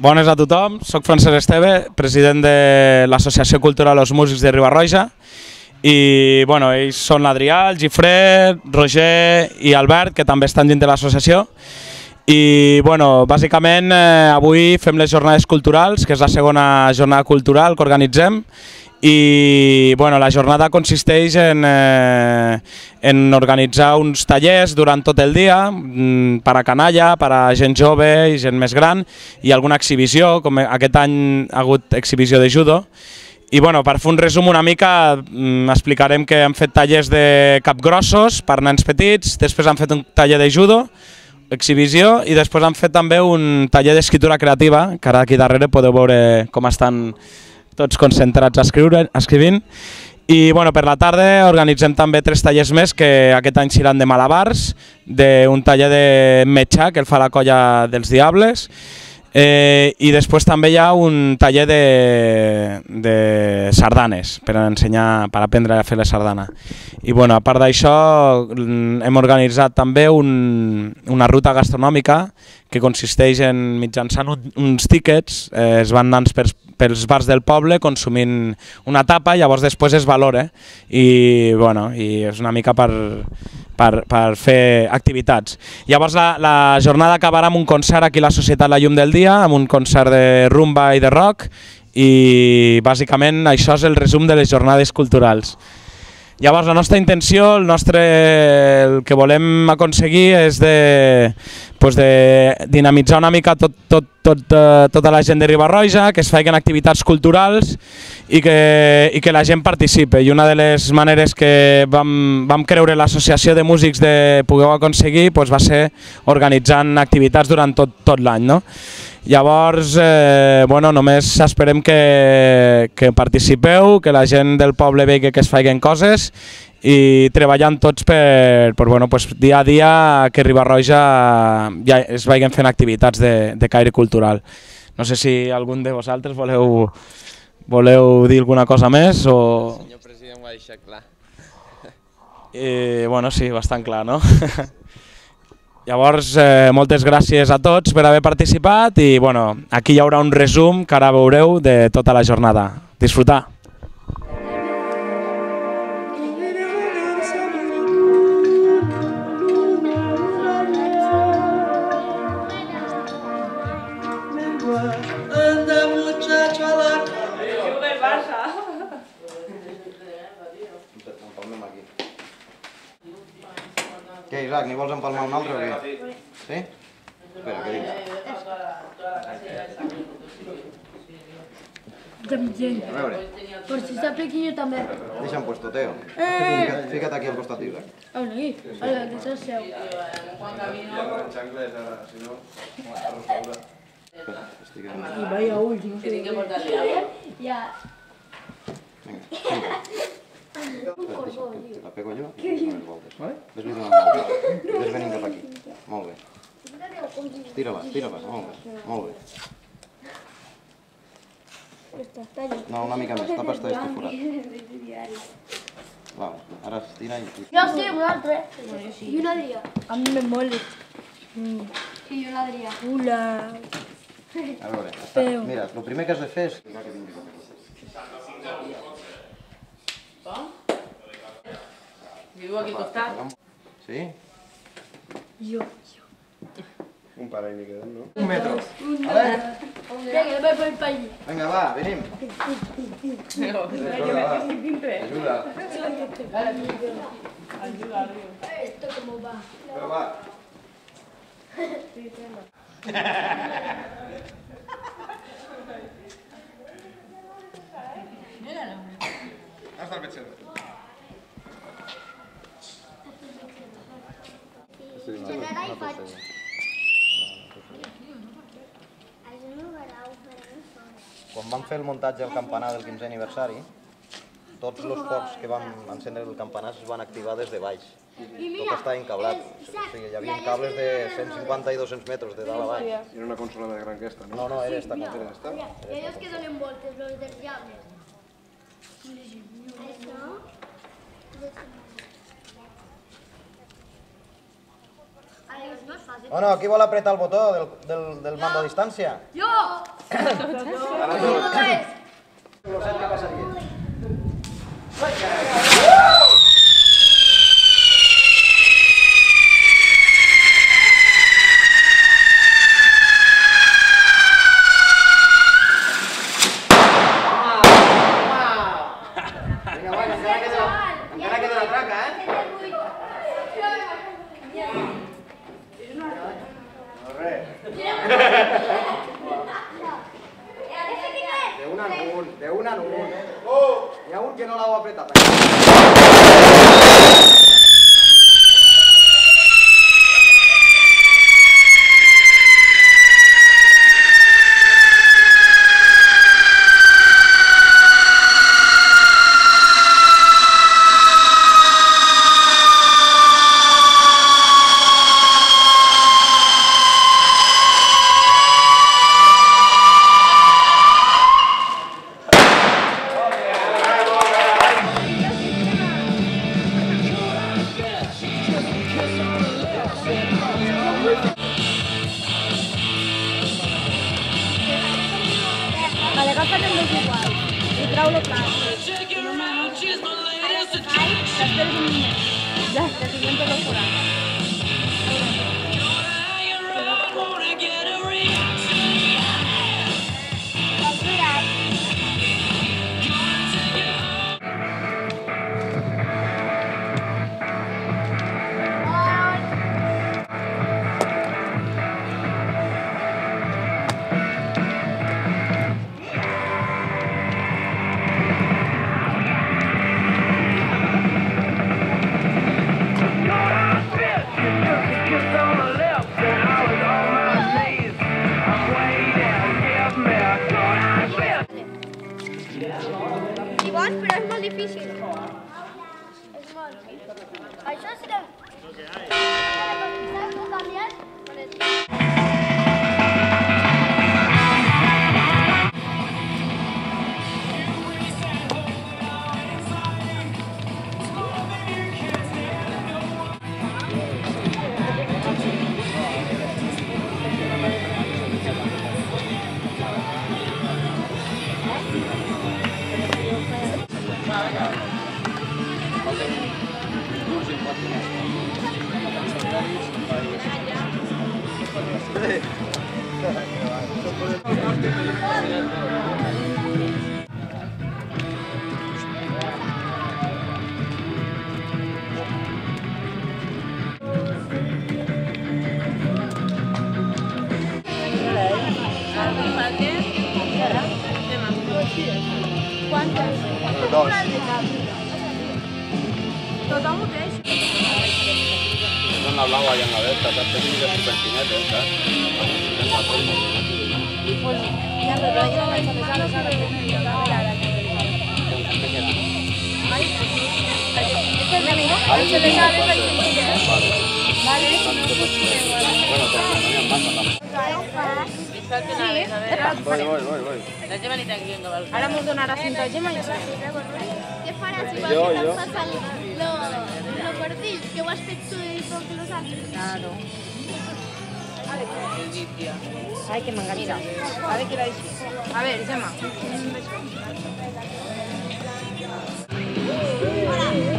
Bones a tothom, soc Francesc Esteve, president de l'Associació Cultural Els Músics de Riba-roja i ells són l'Adrià, el Gifré, Roger i Albert, que també estan dins de l'associació. I bàsicament avui fem les jornades culturals, que és la segona jornada cultural que organitzem. I la jornada consisteix en organitzar uns tallers durant tot el dia per a canalla, per a gent jove i gent més gran, i alguna exhibició, com aquest any ha hagut exhibició de judo. I per fer un resum una mica, explicarem que hem fet tallers de capgrossos per nens petits, després hem fet un taller de judo, exhibició, i després hem fet també un taller d'escriptura creativa, que ara aquí darrere podeu veure com estan tots concentrats escrivint. I per la tarda organitzem també 3 tallers més que aquest any seran de malabars, d'un taller de metjà que el fa la colla dels Diables, i després també hi ha un taller de sardanes per ensenyar, per aprendre a fer la sardana. I a part d'això hem organitzat també una ruta gastronòmica que consisteix en mitjançant uns tíquets, es van anant pels bars del poble consumint una tapa, llavors després es valora i és una mica per fer activitats. Llavors la jornada acabarà amb un concert aquí a la Societat La Llum del Dia, amb un concert de rumba i de rock, i bàsicament això és el resum de les jornades culturals. Llavors la nostra intenció, el que volem aconseguir és de dinamitzar una mica tota la gent de Riba-roja, que es facin activitats culturals i que la gent participi. I una de les maneres que vam creure l'associació de músics de poder aconseguir va ser organitzant activitats durant tot l'any. Llavors, només esperem que participeu, que la gent del poble vegi que es facin coses i treballant tots per dia a dia que Riba-roja ja es vagin fent activitats de caire cultural. No sé si algun de vosaltres voleu dir alguna cosa més o... El senyor president ho ha deixat clar. Sí, bastant clar, no? Llavors, moltes gràcies a tots per haver participat i aquí hi haurà un resum que ara veureu de tota la jornada. Disfrutar! Què, Isaac, n'hi vols empalmar un altre o què? Sí? Espera, què dius? A veure. Por si está pequeño también. Deixa'm puesto, Teo. Fica't aquí al costat, Isaac. Habla aquí. Habla, que estás seu. I vaya último. Tiene que portarle Ya. Vinga, te la pego jo i dones voltes. Ves-li donant voltes. Ves venint cap aquí. Molt bé. Tira-les, molt bé. No, una mica més, tapes este forat. Va, ara estira i... Jo sí, un altre. I un Adrià. A mi me mole. I un Adrià. Ula. A veure, mira, el primer que has de fer és... Viu aquí al costat. Sí? Jo. Un parell n'hi queden, no? Un metro. A veure. Vinga, ve per allí. Vinga, va, venim. Ajuda. Ajuda, Esto cómo va. Però va. Hasta el pechero. Quan vam fer el muntatge del campanar del 15è aniversari, tots els forts que vam encendre el campanar es van activar des de baix. Tot estava encablat. Hi havia cables de 150 i 200 metres de dalt a baix. Era una consola més gran que esta, no? No, era esta. Mira, ellos que donen voltes, los dels diables. Bueno, qui vol apretar el botó del mando a distància? Jo! Ara tots. Què passaria? Encara queda la traca, De una en un. Hi ha un que no l'heu apretat. Vale, agafa't amb dos igual i trau-lo clar. Després un minut. Ja, que siguem tot el forat. I bons, però és molt difícil. És molt. Això sí que... ¿Sabes tú también? Quantes? Dos. Tot el mateix. En la blava i en la verda, saps? Tècniques superfinetes, saps? Pues ja, però jo no vaig a les ales ara. Una mica, vaig a les ales, vaig a les ales. Vale? Bueno, però no hi ha massa. Falten ales, a veure. Voy. La Gemma ni tan guiando, ¿vale? Ara m'ho donarà cinta Gemma i ja està. Què faràs si Jo. vas passar lo partit? Que ho has fet tu i poc los altres? Claro. Tía. Ay, que me engancha. A ver, ¿qué la dice? A ver, Gemma. Hola.